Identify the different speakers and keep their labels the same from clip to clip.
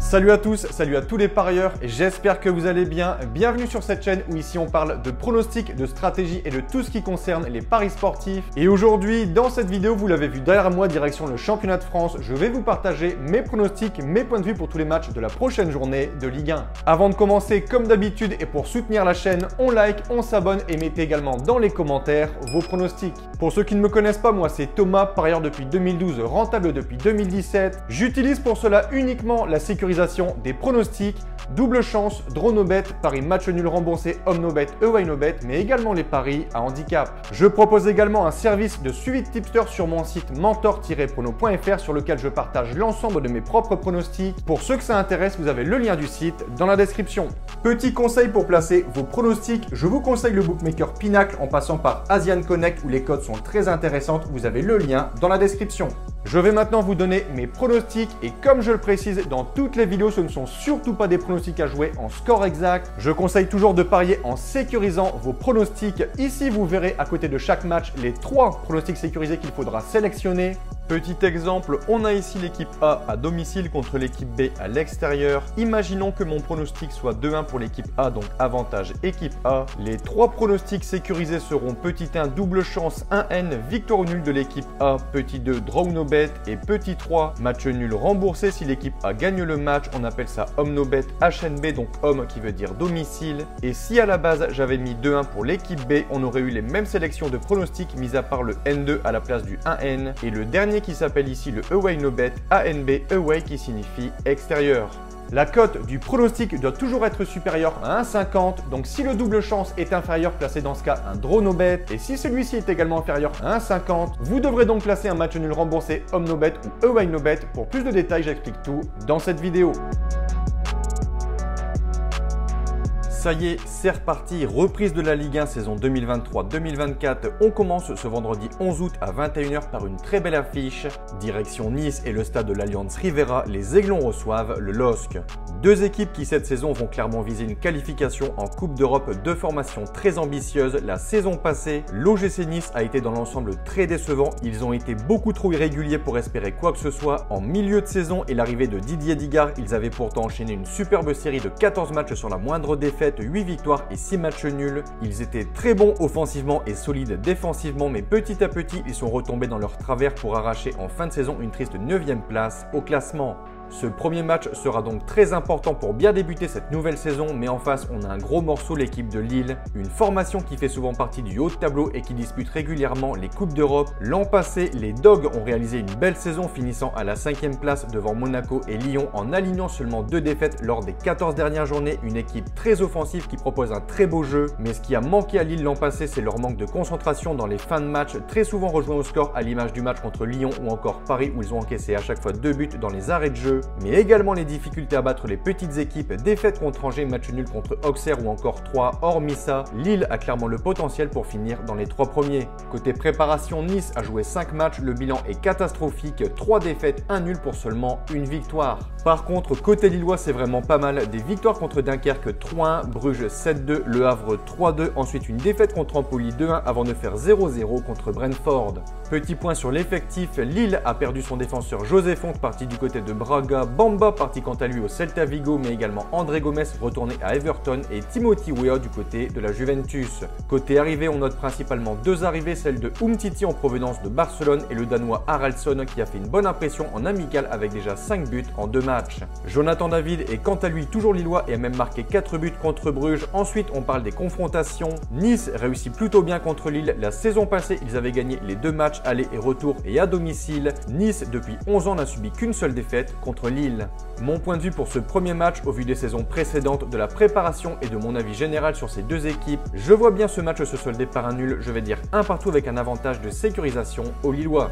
Speaker 1: Salut à tous, salut à tous les parieurs, j'espère que vous allez bien. Bienvenue sur cette chaîne où ici on parle de pronostics, de stratégie et de tout ce qui concerne les paris sportifs. Et aujourd'hui, dans cette vidéo, vous l'avez vu derrière moi, direction le championnat de France, je vais vous partager mes pronostics, mes points de vue pour tous les matchs de la prochaine journée de Ligue 1. Avant de commencer, comme d'habitude et pour soutenir la chaîne, on like, on s'abonne et mettez également dans les commentaires vos pronostics. Pour ceux qui ne me connaissent pas, moi c'est Thomas, parieur depuis 2012, rentable depuis 2017. J'utilise pour cela uniquement la sécurisation des pronostics, double chance, draw no bet, paris match nul remboursé, home no bet, away no bet, mais également les paris à handicap. Je propose également un service de suivi de tipster sur mon site mentor-prono.fr sur lequel je partage l'ensemble de mes propres pronostics. Pour ceux que ça intéresse, vous avez le lien du site dans la description. Petit conseil pour placer vos pronostics, je vous conseille le bookmaker Pinacle en passant par Asian Connect où les codes sont très intéressantes, vous avez le lien dans la description. Je vais maintenant vous donner mes pronostics et comme je le précise dans toutes les vidéos, ce ne sont surtout pas des pronostics à jouer en score exact. Je conseille toujours de parier en sécurisant vos pronostics. Ici, vous verrez à côté de chaque match les 3 pronostics sécurisés qu'il faudra sélectionner. Petit exemple, on a ici l'équipe A à domicile contre l'équipe B à l'extérieur. Imaginons que mon pronostic soit 2-1 pour l'équipe A, donc avantage équipe A. Les 3 pronostics sécurisés seront petit 1 double chance 1N, victoire ou nul de l'équipe A, petit 2 draw no bet et petit 3 match nul remboursé si l'équipe A gagne le match. On appelle ça home no bet HNB, donc home qui veut dire domicile. Et si à la base j'avais mis 2-1 pour l'équipe B, on aurait eu les mêmes sélections de pronostics mis à part le N2 à la place du 1N. Et le dernier qui s'appelle ici le away no bet, ANB away qui signifie extérieur. La cote du pronostic doit toujours être supérieure à 1,50, donc si le double chance est inférieur, placez dans ce cas un draw no bet, et si celui-ci est également inférieur à 1,50, vous devrez donc placer un match nul remboursé home no bet ou away no bet. Pour plus de détails, j'explique tout dans cette vidéo. Ça y est, c'est reparti, reprise de la Ligue 1 saison 2023-2024. On commence ce vendredi 11 août à 21h par une très belle affiche. Direction Nice et le stade de l'Allianz Riviera, les Aiglons reçoivent le LOSC. Deux équipes qui cette saison vont clairement viser une qualification en Coupe d'Europe, de formation très ambitieuse. La saison passée, l'OGC Nice a été dans l'ensemble très décevant. Ils ont été beaucoup trop irréguliers pour espérer quoi que ce soit. En milieu de saison et l'arrivée de Didier Digard, ils avaient pourtant enchaîné une superbe série de 14 matchs sur la moindre défaite, 8 victoires et 6 matchs nuls. Ils étaient très bons offensivement et solides défensivement, mais petit à petit, ils sont retombés dans leur travers pour arracher en fin de saison une triste 9e place au classement. Ce premier match sera donc très important pour bien débuter cette nouvelle saison, mais en face on a un gros morceau, l'équipe de Lille, une formation qui fait souvent partie du haut de tableau et qui dispute régulièrement les Coupes d'Europe. L'an passé, les Dogs ont réalisé une belle saison finissant à la 5e place devant Monaco et Lyon en alignant seulement 2 défaites lors des 14 dernières journées, une équipe très offensive qui propose un très beau jeu, mais ce qui a manqué à Lille l'an passé, c'est leur manque de concentration dans les fins de match, très souvent rejoint au score à l'image du match contre Lyon ou encore Paris où ils ont encaissé à chaque fois 2 buts dans les arrêts de jeu. Mais également les difficultés à battre les petites équipes, défaites contre Angers, match nul contre Auxerre ou encore 3. Hormis ça, Lille a clairement le potentiel pour finir dans les 3 premiers. Côté préparation, Nice a joué 5 matchs, le bilan est catastrophique, 3 défaites, 1 nul pour seulement une victoire. Par contre, côté lillois, c'est vraiment pas mal. Des victoires contre Dunkerque 3-1, Bruges 7-2, Le Havre 3-2, ensuite une défaite contre Empoli 2-1 avant de faire 0-0 contre Brentford. Petit point sur l'effectif, Lille a perdu son défenseur José Fonte parti du côté de Braga, Bamba parti quant à lui au Celta Vigo, mais également André Gomes retourné à Everton et Timothy Weah du côté de la Juventus. Côté arrivée, on note principalement 2 arrivées, celle de Umtiti en provenance de Barcelone et le Danois Haraldsson qui a fait une bonne impression en amical avec déjà 5 buts en 2 matchs. Jonathan David est quant à lui toujours lillois et a même marqué 4 buts contre Bruges. Ensuite, on parle des confrontations. Nice réussit plutôt bien contre Lille. La saison passée, ils avaient gagné les 2 matchs aller et retour et à domicile. Nice, depuis 11 ans, n'a subi qu'une seule défaite contre Lille. Mon point de vue pour ce premier match, au vu des saisons précédentes, de la préparation et de mon avis général sur ces deux équipes, je vois bien ce match se solder par un nul, je vais dire un partout avec un avantage de sécurisation aux Lillois.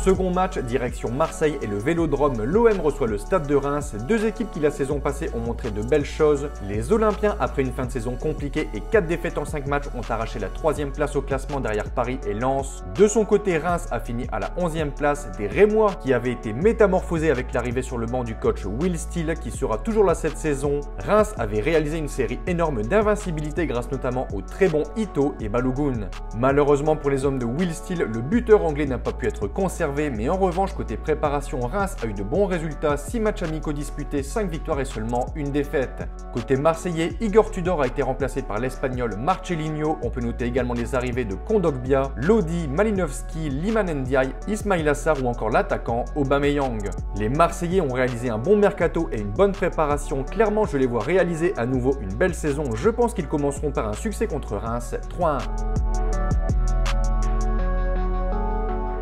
Speaker 1: Second match, direction Marseille et le Vélodrome, l'OM reçoit le Stade de Reims. Deux équipes qui la saison passée ont montré de belles choses. Les Olympiens, après une fin de saison compliquée et 4 défaites en 5 matchs, ont arraché la 3e place au classement derrière Paris et Lens. De son côté, Reims a fini à la 11e place. Des Rémois qui avaient été métamorphosés avec l'arrivée sur le banc du coach Will Steele qui sera toujours là cette saison. Reims avait réalisé une série énorme d'invincibilité grâce notamment aux très bons Ito et Balogun. Malheureusement pour les hommes de Will Steele, le buteur anglais n'a pas pu être conservé réservé, mais en revanche, côté préparation, Reims a eu de bons résultats, 6 matchs amicaux disputés, 5 victoires et seulement une défaite. Côté marseillais, Igor Tudor a été remplacé par l'espagnol Marcelinho. On peut noter également les arrivées de Kondogbia, Lodi, Malinovski, Liman Ndiaye, Ismail Assar ou encore l'attaquant Aubameyang. Les Marseillais ont réalisé un bon mercato et une bonne préparation. Clairement, je les vois réaliser à nouveau une belle saison. Je pense qu'ils commenceront par un succès contre Reims, 3-1.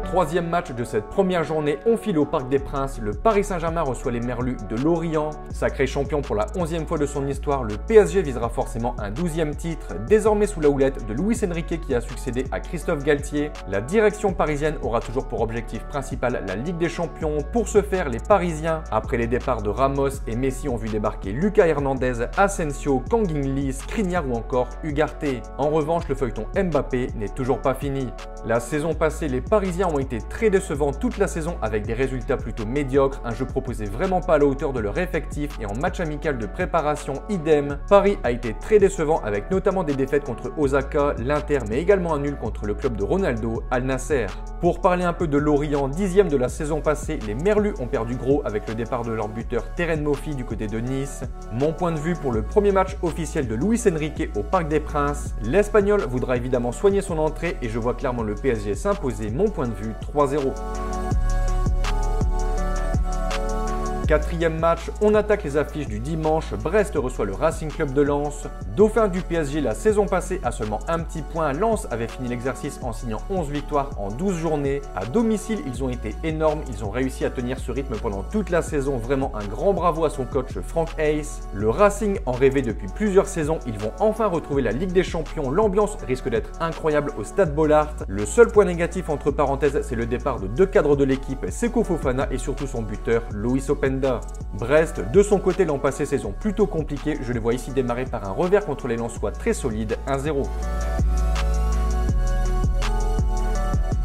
Speaker 1: Troisième match de cette première journée, on file au Parc des Princes. Le Paris Saint-Germain reçoit les Merlus de Lorient. Sacré champion pour la 11e fois de son histoire, le PSG visera forcément un 12e titre. Désormais sous la houlette de Luis Enrique qui a succédé à Christophe Galtier, la direction parisienne aura toujours pour objectif principal la Ligue des Champions. Pour ce faire, les Parisiens, après les départs de Ramos et Messi, ont vu débarquer Lucas Hernandez, Asensio, Kangin Lee, Skriniar ou encore Ugarte. En revanche, le feuilleton Mbappé n'est toujours pas fini. La saison passée, les Parisiens ont été très décevants toute la saison avec des résultats plutôt médiocres, un jeu proposé vraiment pas à la hauteur de leur effectif et en match amical de préparation idem. Paris a été très décevant avec notamment des défaites contre Osaka, l'Inter mais également un nul contre le club de Ronaldo, Al Nasser. Pour parler un peu de Lorient, 10e de la saison passée, les Merlus ont perdu gros avec le départ de leur buteur Terren Moffi du côté de Nice. Mon point de vue pour le premier match officiel de Luis Enrique au Parc des Princes, l'Espagnol voudra évidemment soigner son entrée et je vois clairement le PSG s'imposer, mon point de vue, 3-0. Quatrième match, on attaque les affiches du dimanche. Brest reçoit le Racing Club de Lens. Dauphin du PSG la saison passée à seulement un petit point. Lens avait fini l'exercice en signant 11 victoires en 12 journées. À domicile, ils ont été énormes. Ils ont réussi à tenir ce rythme pendant toute la saison. Vraiment un grand bravo à son coach Franck Hayes. Le Racing en rêvait depuis plusieurs saisons. Ils vont enfin retrouver la Ligue des Champions. L'ambiance risque d'être incroyable au Stade Bollaert. Le seul point négatif entre parenthèses, c'est le départ de deux cadres de l'équipe, Seko Fofana et surtout son buteur, Loïs Openda. Brest, de son côté, l'an passé, saison plutôt compliquée. Je les vois ici démarrer par un revers contre les Lensois très solide, 1-0.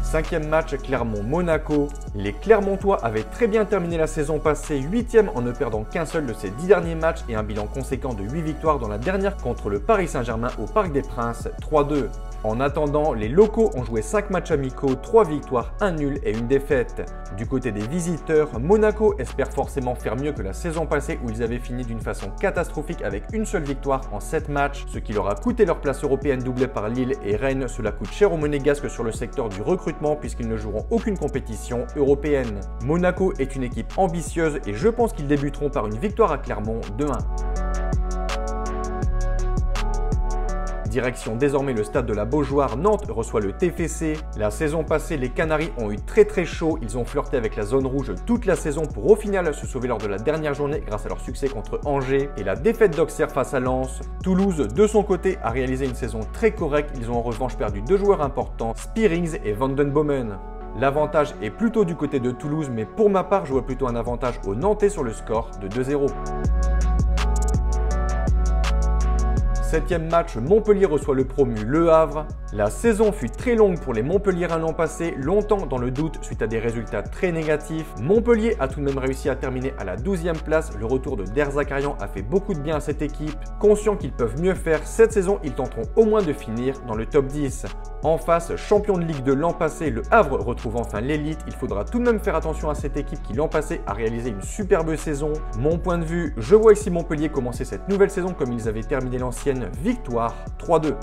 Speaker 1: Cinquième match, Clermont-Monaco. Les Clermontois avaient très bien terminé la saison passée, 8e en ne perdant qu'un seul de ses 10 derniers matchs et un bilan conséquent de 8 victoires dans la dernière contre le Paris Saint-Germain au Parc des Princes, 3-2. En attendant, les locaux ont joué 5 matchs amicaux, 3 victoires, 1 nul et une défaite. Du côté des visiteurs, Monaco espère forcément faire mieux que la saison passée où ils avaient fini d'une façon catastrophique avec une seule victoire en 7 matchs, ce qui leur a coûté leur place européenne doublée par Lille et Rennes. Cela coûte cher aux Monégasques sur le secteur du recrutement puisqu'ils ne joueront aucune compétition européenne. Monaco est une équipe ambitieuse et je pense qu'ils débuteront par une victoire à Clermont 2-1. Direction désormais le stade de la Beaujoire, Nantes reçoit le TFC. La saison passée, les Canaries ont eu très chaud. Ils ont flirté avec la zone rouge toute la saison pour au final se sauver lors de la dernière journée grâce à leur succès contre Angers et la défaite d'Auxerre face à Lens. Toulouse, de son côté, a réalisé une saison très correcte. Ils ont en revanche perdu 2 joueurs importants, Spearings et Vandenbomen. L'avantage est plutôt du côté de Toulouse, mais pour ma part, je vois plutôt un avantage aux Nantais sur le score de 2-0. 7e match, Montpellier reçoit le promu Le Havre. La saison fut très longue pour les Montpelliérains l'an passé, longtemps dans le doute suite à des résultats très négatifs. Montpellier a tout de même réussi à terminer à la 12e place. Le retour de Der Zakarian a fait beaucoup de bien à cette équipe. Conscients qu'ils peuvent mieux faire, cette saison ils tenteront au moins de finir dans le top 10. En face, champion de Ligue 2 l'an passé, le Havre retrouve enfin l'élite. Il faudra tout de même faire attention à cette équipe qui l'an passé a réalisé une superbe saison. Mon point de vue, je vois ici Montpellier commencer cette nouvelle saison comme ils avaient terminé l'ancienne. Victoire 3-2.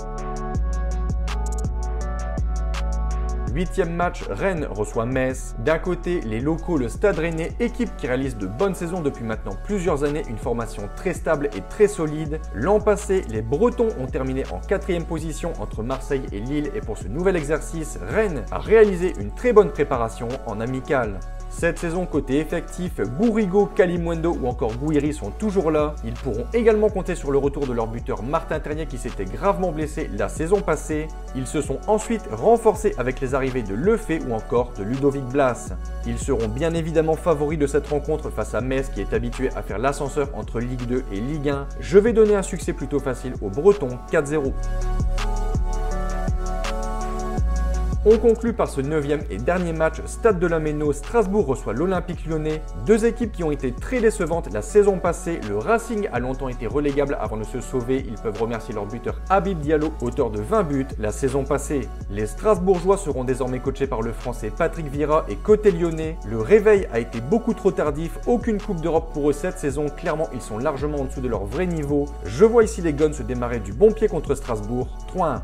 Speaker 1: 8e match, Rennes reçoit Metz. D'un côté, les locaux, le Stade Rennais, équipe qui réalise de bonnes saisons depuis maintenant plusieurs années, une formation très stable et très solide. L'an passé, les Bretons ont terminé en 4e position entre Marseille et Lille et pour ce nouvel exercice, Rennes a réalisé une très bonne préparation en amical. Cette saison, côté effectif, Bourigo, Kalimundo ou encore Gouiri sont toujours là. Ils pourront également compter sur le retour de leur buteur Martin Ternier qui s'était gravement blessé la saison passée. Ils se sont ensuite renforcés avec les arrivées de Lefebvre ou encore de Ludovic Blas. Ils seront bien évidemment favoris de cette rencontre face à Metz qui est habitué à faire l'ascenseur entre Ligue 2 et Ligue 1. Je vais donner un succès plutôt facile aux Bretons, 4-0. On conclut par ce 9e et dernier match, Stade de la Méno, Strasbourg reçoit l'Olympique Lyonnais. Deux équipes qui ont été très décevantes la saison passée. Le Racing a longtemps été relégable avant de se sauver. Ils peuvent remercier leur buteur Habib Diallo, auteur de 20 buts la saison passée. Les Strasbourgeois seront désormais coachés par le Français Patrick Vieira et côté lyonnais, le réveil a été beaucoup trop tardif. Aucune Coupe d'Europe pour eux cette saison. Clairement, ils sont largement en dessous de leur vrai niveau. Je vois ici les Guns se démarrer du bon pied contre Strasbourg. 3-1.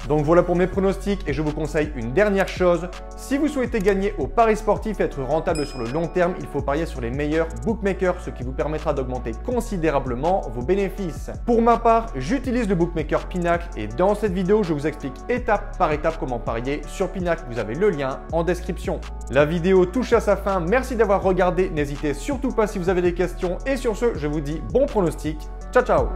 Speaker 1: Donc voilà pour mes pronostics et je vous conseille une dernière chose. Si vous souhaitez gagner au paris sportif et être rentable sur le long terme, il faut parier sur les meilleurs bookmakers, ce qui vous permettra d'augmenter considérablement vos bénéfices. Pour ma part, j'utilise le bookmaker Pinacle et dans cette vidéo, je vous explique étape par étape comment parier sur Pinacle. Vous avez le lien en description. La vidéo touche à sa fin. Merci d'avoir regardé. N'hésitez surtout pas si vous avez des questions. Et sur ce, je vous dis bon pronostic. Ciao, ciao!